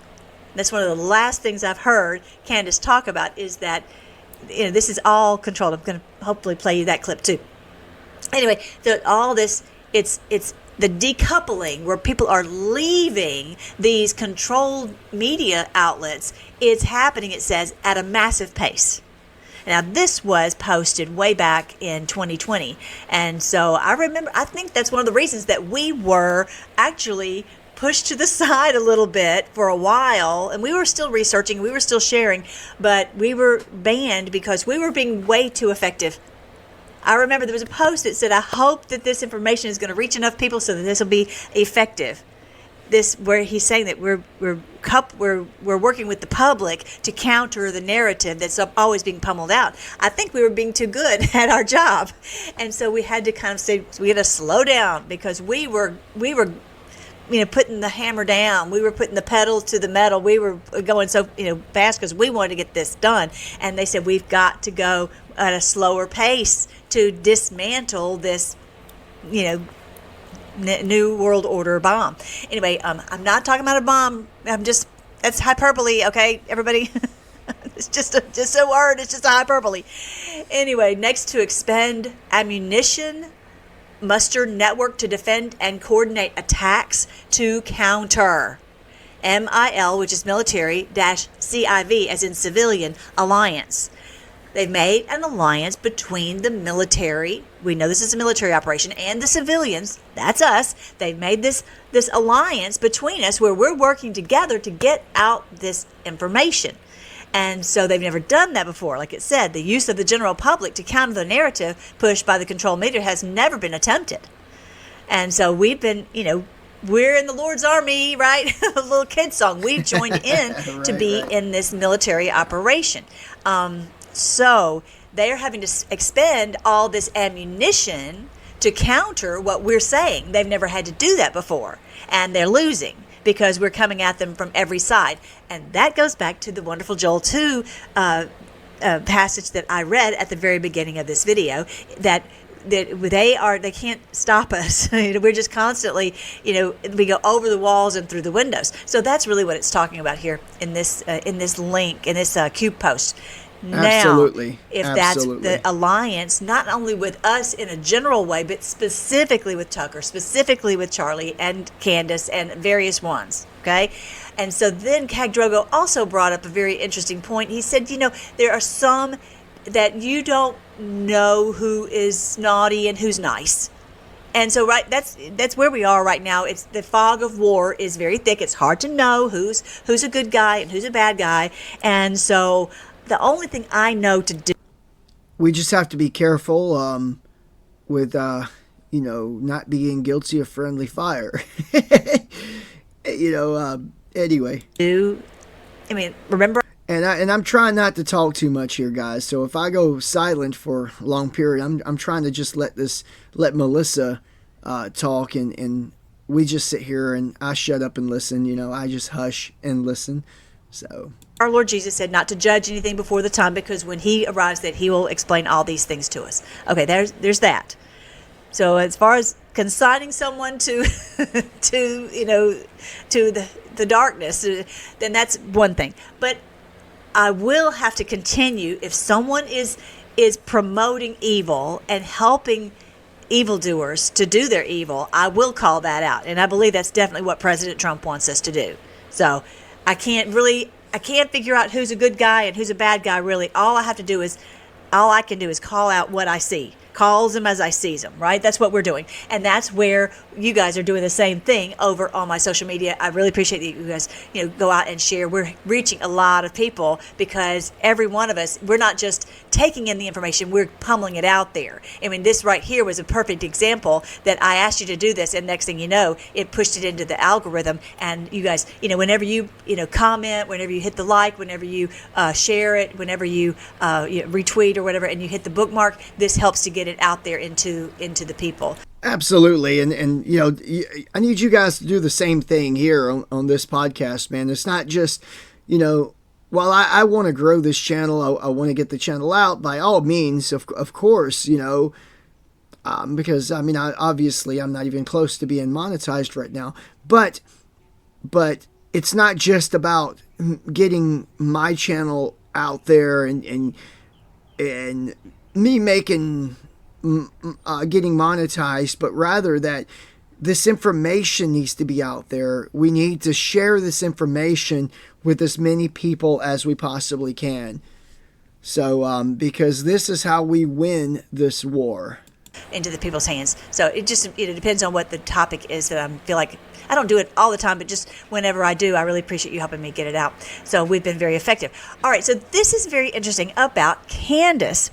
That's one of the last things I've heard Candace talk about is that this is all controlled. I'm going to hopefully play you that clip too. Anyway, all this, it's the decoupling where people are leaving these controlled media outlets. It's happening, it says, at a massive pace. Now, this was posted way back in 2020. And so I think that's one of the reasons that we were actually pushed to the side a little bit for a while, and we were still researching, we were still sharing, but we were banned because we were being way too effective. I remember there was a post that said, I hope that this information is going to reach enough people so that this will be effective. This, where he's saying that we're working with the public to counter the narrative that's always being pummeled out. I think we were being too good at our job, and so we had to kind of say we had to slow down because we were putting the hammer down. We were putting the pedal to the metal. We were going so fast because we wanted to get this done. And they said we've got to go at a slower pace to dismantle this, new world order bomb. Anyway, I'm not talking about a bomb. That's hyperbole, okay, everybody? It's just a word. It's just a hyperbole. Anyway, next to expend ammunition, muster network to defend and coordinate attacks to counter. MIL, which is military, -CIV, as in civilian, alliance. They've made an alliance between the military, we know this is a military operation, and the civilians, that's us. They've made this alliance between us where we're working together to get out this information. And so they've never done that before. Like it said, the use of the general public to counter the narrative pushed by the control media has never been attempted. And so we've been, we're in the Lord's army, right? A little kid song. We've joined in to be in this military operation. So they're having to expend all this ammunition to counter what we're saying. They've never had to do that before. And they're losing, because we're coming at them from every side. And that goes back to the wonderful Joel 2 passage that I read at the very beginning of this video, that they can't stop us. We're just constantly, we go over the walls and through the windows. So that's really what it's talking about here in this link, in this Cube post. Now, Absolutely. If that's the alliance, not only with us in a general way, but specifically with Tucker, specifically with Charlie and Candace and various ones, okay? And so then Khadrogo also brought up a very interesting point. He said, there are some that you don't know who is naughty and who's nice. And so that's where we are right now. It's the fog of war is very thick. It's hard to know who's a good guy and who's a bad guy. And so the only thing I know to do, we just have to be careful with not being guilty of friendly fire. Anyway. Remember. And I'm trying not to talk too much here, guys. So if I go silent for a long period, I'm trying to just let Melissa talk, and we just sit here and I shut up and listen. I just hush and listen. So our Lord Jesus said not to judge anything before the time, because when he arrives, that he will explain all these things to us. Okay, there's that. So as far as consigning someone to the darkness, then that's one thing. But I will have to continue, if someone is promoting evil and helping evildoers to do their evil, I will call that out. And I believe that's definitely what President Trump wants us to do. So I can't figure out who's a good guy and who's a bad guy, really. All I can do is call out what I see. calls them as I sees them, right? That's what we're doing. And that's where you guys are doing the same thing over on my social media. I really appreciate that you guys, go out and share. We're reaching a lot of people because every one of us, we're not just taking in the information, we're pummeling it out there. I mean, this right here was a perfect example that I asked you to do this, and next thing you know, it pushed it into the algorithm. And you guys, whenever you, comment, whenever you hit the like, whenever you share it, whenever you retweet or whatever, and you hit the bookmark, this helps to get it out there into the people. Absolutely. And I need you guys to do the same thing here on this podcast, man. It's not just, while I want to grow this channel, I want to get the channel out by all means, of course, because obviously I'm not even close to being monetized right now, but it's not just about getting my channel out there and me getting monetized, but rather that this information needs to be out there. We need to share this information with as many people as we possibly can. So, because this is how we win this war. Into the people's hands. So it just depends on what the topic is that I feel like. I don't do it all the time, but just whenever I do, I really appreciate you helping me get it out. So we've been very effective. All right, so this is very interesting about Candace.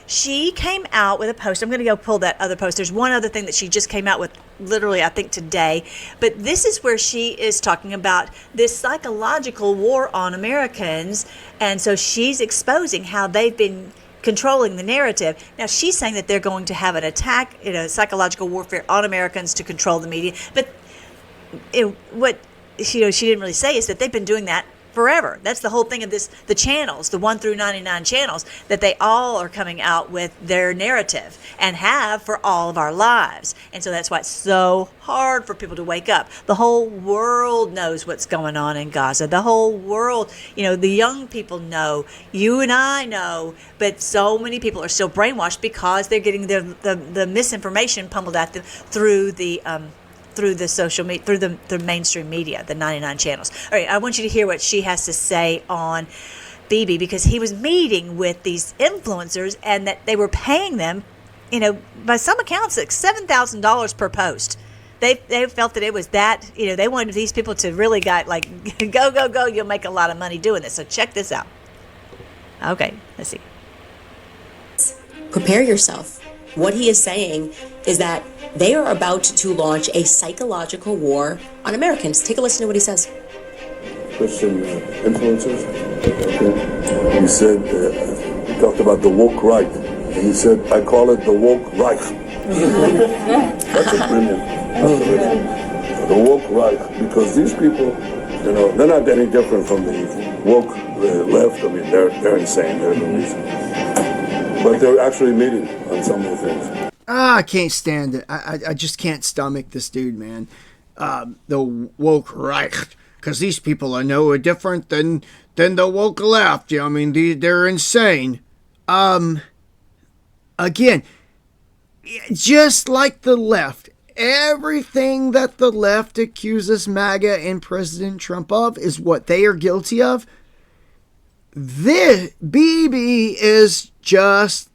She came out with a post. I'm going to go pull that other post. There's one other thing that she just came out with literally, I think, today. But this is where she is talking about this psychological war on Americans. And so she's exposing how they've been controlling the narrative. Now, she's saying that they're going to have an attack, psychological warfare on Americans to control the media. But what she didn't really say is that they've been doing that forever. That's the whole thing of this, the channels, the 1 through 99 channels, that they all are coming out with their narrative and have for all of our lives. And so that's why it's so hard for people to wake up. The whole world knows what's going on in Gaza. The whole world, the young people know, you and I know, but so many people are still brainwashed because they're getting the misinformation pummeled at them through the social media, through the mainstream media, the 99 channels. All right, I want you to hear what she has to say on Bibi, because he was meeting with these influencers and that they were paying them, by some accounts, like $7,000 per post. They felt that it was that, they wanted these people to really go, you'll make a lot of money doing this. So check this out. Okay, let's see. Prepare yourself. What he is saying is that they are about to launch a psychological war on Americans. Take a listen to what he says. Christian influencers. Okay. He said, he talked about the woke right. And he said, I call it the woke right. That's a brilliant observation. The woke right. Because these people, they're not any different from the woke left. I mean, they're insane. They're delusional. But they're actually meeting on some of the things. I can't stand it. I just can't stomach this dude, man. The woke right. Because these people are no different than the woke left. I mean, they're insane. Again, just like the left, everything that the left accuses MAGA and President Trump of is what they are guilty of. This Bibi is just,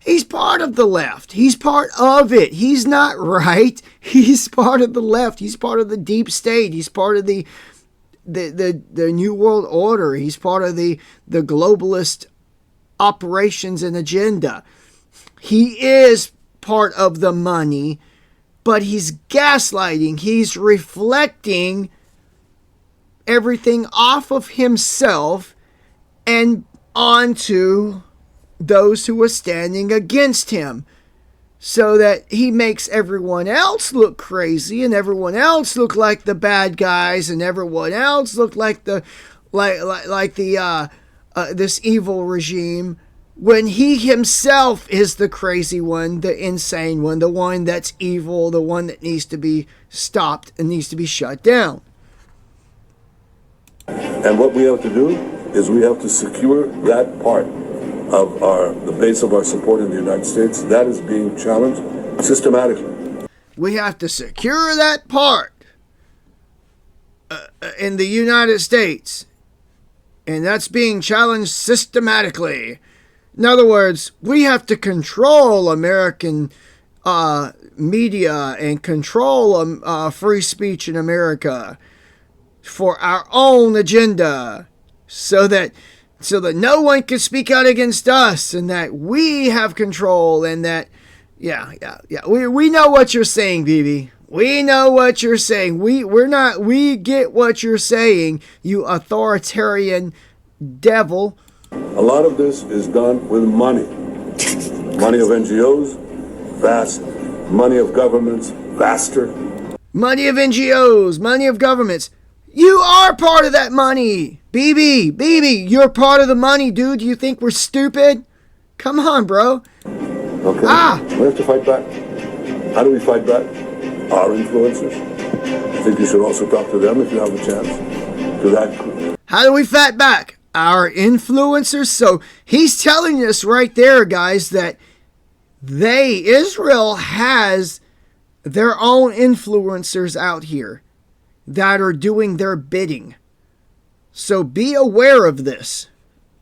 he's part of the left. He's part of it. He's not right. He's part of the left. He's part of the deep state. He's part of the New World Order. He's part of the globalist operations and agenda. He is part of the money, but he's gaslighting. He's reflecting everything off of himself and onto those who are standing against him, so that he makes everyone else look crazy and everyone else look like the bad guys and everyone else look like the this evil regime, when he himself is the crazy one, the insane one, the one that's evil, the one that needs to be stopped and needs to be shut down. And what we have to do is we have to secure that part of the base of our support in the United States. That is being challenged systematically. We have to secure that part in the United States, and that's being challenged systematically. In other words, we have to control American media and control free speech in America for our own agenda, so that no one can speak out against us, and that we have control, and that we know what you're saying, Bibi. We know what you're saying. We get what you're saying, you authoritarian devil. A lot of this is done with money. Money of NGOs, vast. Money of governments, vaster. Money of NGOs, money of governments. You are part of that money. Bibi, you're part of the money, dude. You think we're stupid? Come on, bro. Okay. We have to fight back. How do we fight back? Our influencers. I think you should also talk to them if you have a chance. To that. How do we fight back? Our influencers. So he's telling us right there, guys, that Israel has their own influencers out here that are doing their bidding. So be aware of this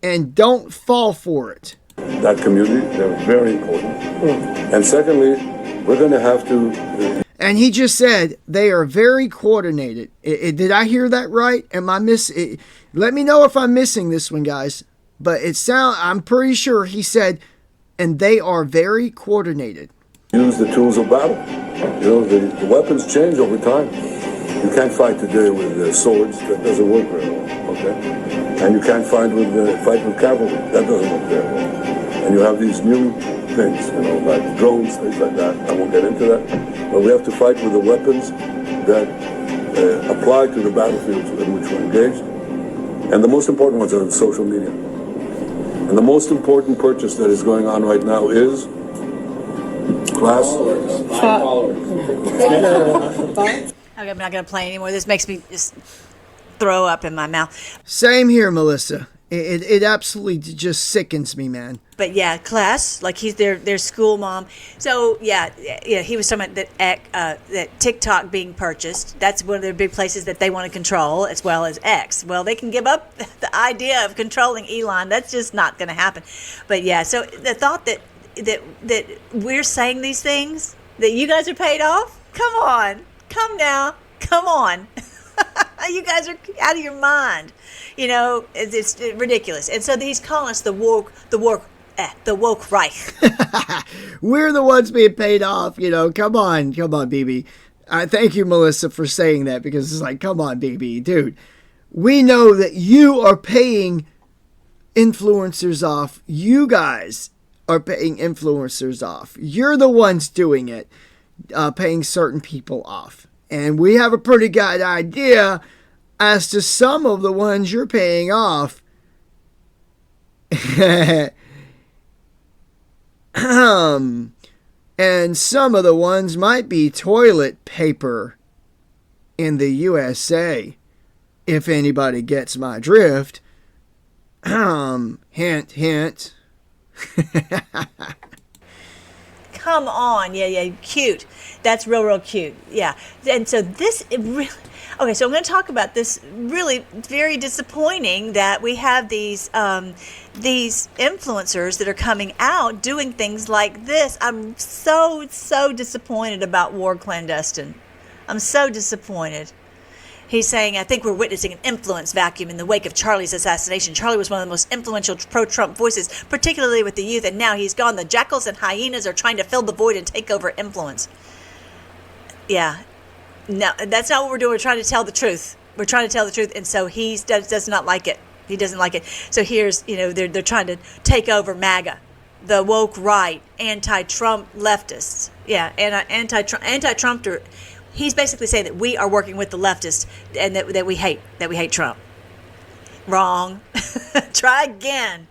and don't fall for it. That community, they're very important. And secondly, we're going to have to... And he just said they are very coordinated. Did I hear that right? Am I let me know if I'm missing this one, guys. But I'm pretty sure he said, and they are very coordinated. Use the tools of battle. The weapons change over time. You can't fight today with swords. That doesn't work very well. Okay, and you can't fight with cavalry. That doesn't work very well. And you have these new things, like drones, things like that. I won't get into that. But we have to fight with the weapons that apply to the battlefields in which we're engaged. And the most important ones are social media. And the most important purchase that is going on right now is class. Okay, I'm not going to play anymore. This makes me just throw up in my mouth. Same here, Melissa. It absolutely just sickens me, man. But yeah, class, like he's their school mom. So yeah, he was talking about that TikTok being purchased. That's one of the big places that they want to control, as well as X. Well, they can give up the idea of controlling Elon. That's just not going to happen. But yeah, so the thought that we're saying these things, that you guys are paid off. Come on, come now, come on. You guys are out of your mind. It's ridiculous. And so he's calling us the woke Reich. We're the ones being paid off. Come on, Bibi. Thank you, Melissa, for saying that, because it's like, come on, Bibi, dude. We know that you are paying influencers off. You guys are paying influencers off. You're the ones doing it, paying certain people off. And we have a pretty good idea as to some of the ones you're paying off. And some of the ones might be toilet paper in the USA, if anybody gets my drift. Hint, hint. Come on, yeah, cute. That's real cute, yeah. And so really, okay. So I'm going to talk about this. Really, very disappointing that we have these influencers that are coming out doing things like this. I'm so disappointed about War Clandestine. I'm so disappointed. He's saying, I think we're witnessing an influence vacuum in the wake of Charlie's assassination. Charlie was one of the most influential pro-Trump voices, particularly with the youth, and now he's gone. The jackals and hyenas are trying to fill the void and take over influence. Yeah. No, that's not what we're doing. We're trying to tell the truth. We're trying to tell the truth, and so he does not like it. He doesn't like it. So here's, they're trying to take over MAGA, the woke right, anti-Trump leftists. Yeah, anti-Trump. He's basically saying that we are working with the leftists and that we hate Trump. Wrong. Try again.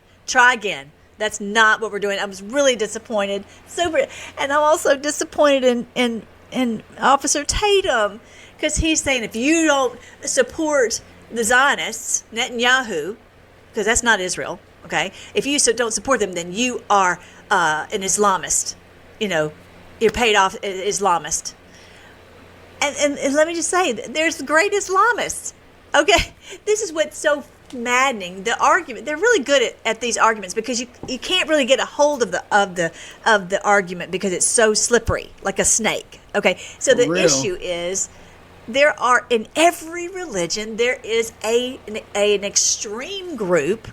That's not what we're doing. I was really disappointed. And I'm also disappointed in Officer Tatum, because he's saying if you don't support the Zionists, Netanyahu, because that's not Israel, okay? If you don't support them, then you are an Islamist. You're paid off Islamist. And let me just say, there's great Islamists. Okay, this is what's so maddening. The argument, they're really good at these arguments because you can't really get a hold of the argument because it's so slippery, like a snake. Okay, so the issue is there are, in every religion, there is an extreme group.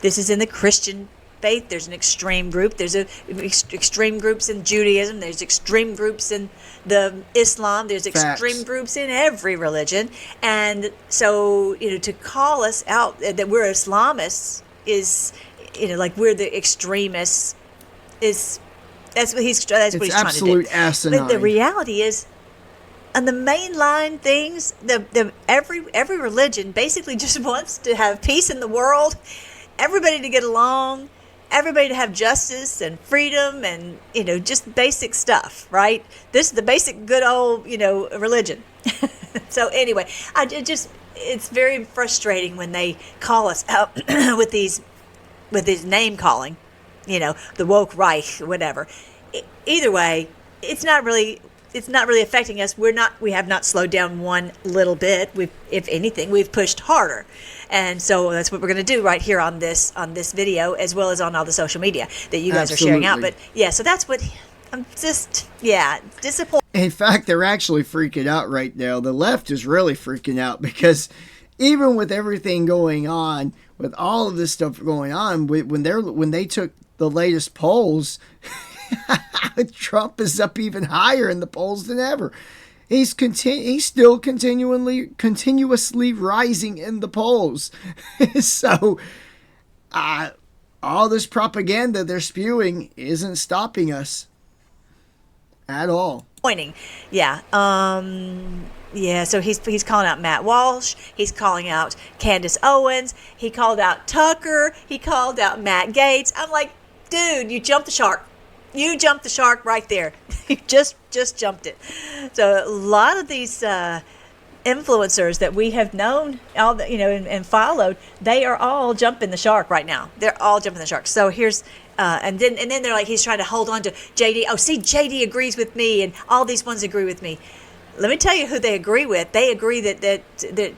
This is in the Christian faith. There's an extreme group. There's extreme groups in Judaism. There's extreme groups in the Islam. There's extreme groups in every religion. And so, to call us out that we're Islamists is, like we're the extremists, that's what he's trying to do. It's absolute asinine. But the reality is, on the mainline things, every religion basically just wants to have peace in the world, everybody to get along, everybody to have justice and freedom and, just basic stuff, right? This is the basic good old, religion. So anyway, it's very frustrating when they call us out with these name calling, the woke Reich, whatever. Either way, it's not really affecting us. We have not slowed down one little bit. If anything, we've pushed harder. And so that's what we're going to do right here on this video, as well as on all the social media that you guys are sharing out. But yeah, so that's what I'm just, disappointed. In fact, they're actually freaking out right now. The left is really freaking out because even with everything going on, with all of this stuff going on, when they took the latest polls, Trump is up even higher in the polls than ever. He's still continuously rising in the polls. So all this propaganda they're spewing isn't stopping us at all. Yeah. So he's calling out Matt Walsh. He's calling out Candace Owens. He called out Tucker. He called out Matt Gaetz. I'm like, dude, you jumped the shark. You jumped the shark right there. You just jumped it. So a lot of these influencers that we have known, and followed, they are all jumping the shark right now. They're all jumping the shark. So here's, and then they're like, he's trying to hold on to JD. Oh, see, JD agrees with me, and all these ones agree with me. Let me tell you who they agree with. They agree that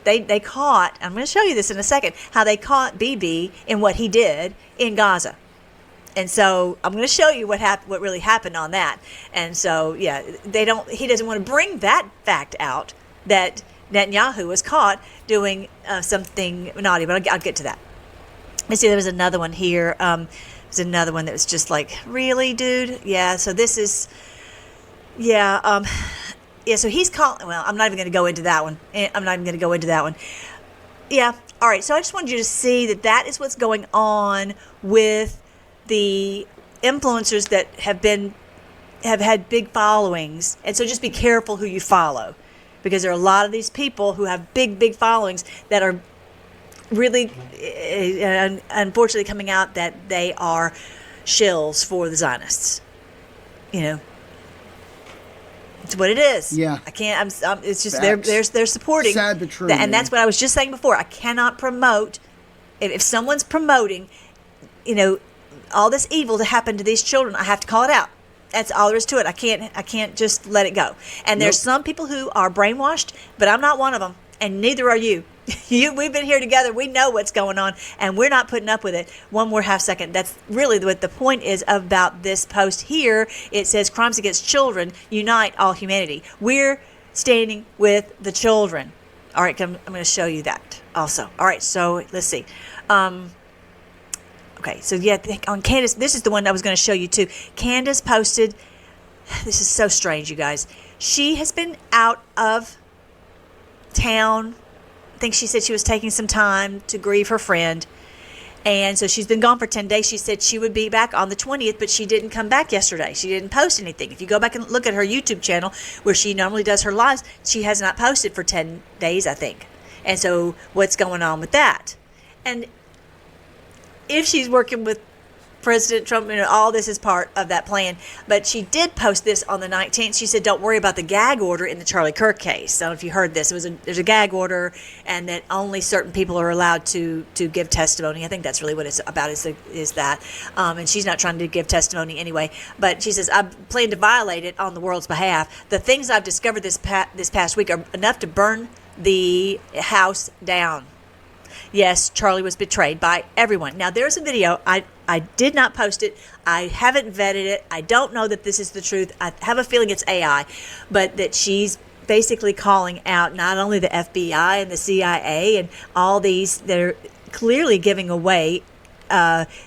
they caught. I'm going to show you this in a second. How they caught Bibi in what he did in Gaza. And so I'm going to show you what really happened on that. And so, yeah, he doesn't want to bring that fact out that Netanyahu was caught doing something naughty, but I'll get to that. You see, there was another one here. There's another one that was just like, really, dude? Yeah, so this is, so he's calling, well, I'm not even going to go into that one. Yeah, all right, so I just wanted you to see that is what's going on with the influencers that have had big followings. And so just be careful who you follow, because there are a lot of these people who have big followings that are really unfortunately coming out that they are shills for the Zionists. It's what it is. Yeah. I can't. It's just they're supporting. Sad but true. And that's what I was just saying before. I cannot promote if someone's promoting, all this evil to happen to these children. I have to call it out. That's all there is to it. I can't just let it go. And there's some people who are brainwashed, but I'm not one of them, and neither are you. We've been here together. We know what's going on, and we're not putting up with it. One more half second. That's really what the point is about this post here. It says, crimes against children unite all humanity. We're standing with the children. All right, I'm going to show you that also. All right, so let's see. Okay, so on Candace, this is the one I was going to show you too. Candace posted, this is so strange, you guys. She has been out of town. I think she said she was taking some time to grieve her friend. And so she's been gone for 10 days. She said she would be back on the 20th, but she didn't come back yesterday. She didn't post anything. If you go back and look at her YouTube channel where she normally does her lives, she has not posted for 10 days, I think. And so what's going on with that? And if she's working with President Trump, all this is part of that plan. But she did post this on the 19th. She said, don't worry about the gag order in the Charlie Kirk case. I don't know if you heard this. There's a gag order, and that only certain people are allowed to give testimony. I think that's really what it's about, is that. And she's not trying to give testimony anyway. But she says, I plan to violate it on the world's behalf. The things I've discovered this past week are enough to burn the house down. Yes, Charlie was betrayed by everyone. Now, there's a video. I did not post it. I haven't vetted it. I don't know that this is the truth. I have a feeling it's AI, but that she's basically calling out not only the FBI and the CIA and all these, they're clearly giving away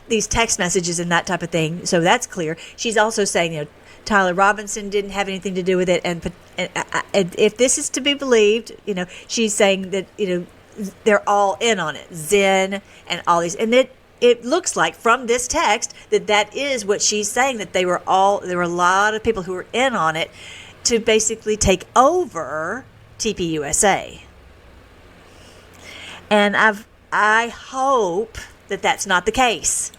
these text messages and that type of thing. So that's clear. She's also saying, Tyler Robinson didn't have anything to do with it. And if this is to be believed, she's saying that, they're all in on it. Zen and all these. And it looks like from this text that is what she's saying, that there were a lot of people who were in on it to basically take over TPUSA. And I hope that that's not the case.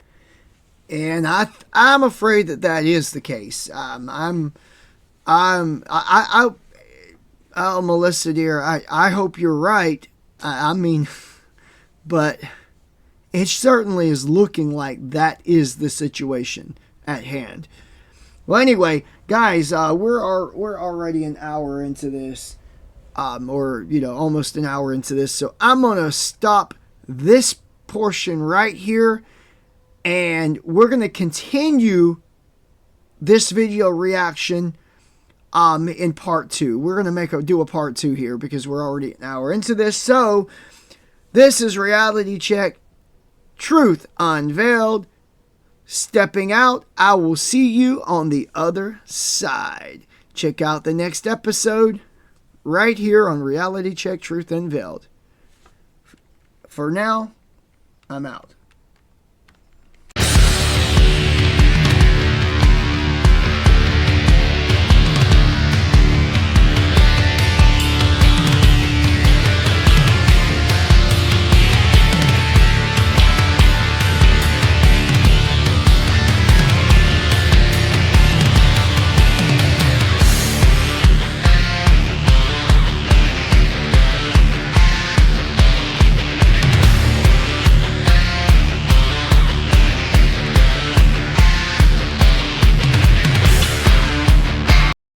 And I'm afraid that is the case. Melissa dear, I hope you're right. I mean, but it certainly is looking like that is the situation at hand. Well, anyway, guys, we're already an hour into this, or almost an hour into this. So I'm gonna stop this portion right here, and we're gonna continue this video reaction in part 2. We're gonna do a part 2 here because we're already an hour into this. So this is Reality Check, Truth Unveiled. Stepping out. I will see you on the other side. Check out the next episode right here on Reality Check, Truth Unveiled. For now, I'm out.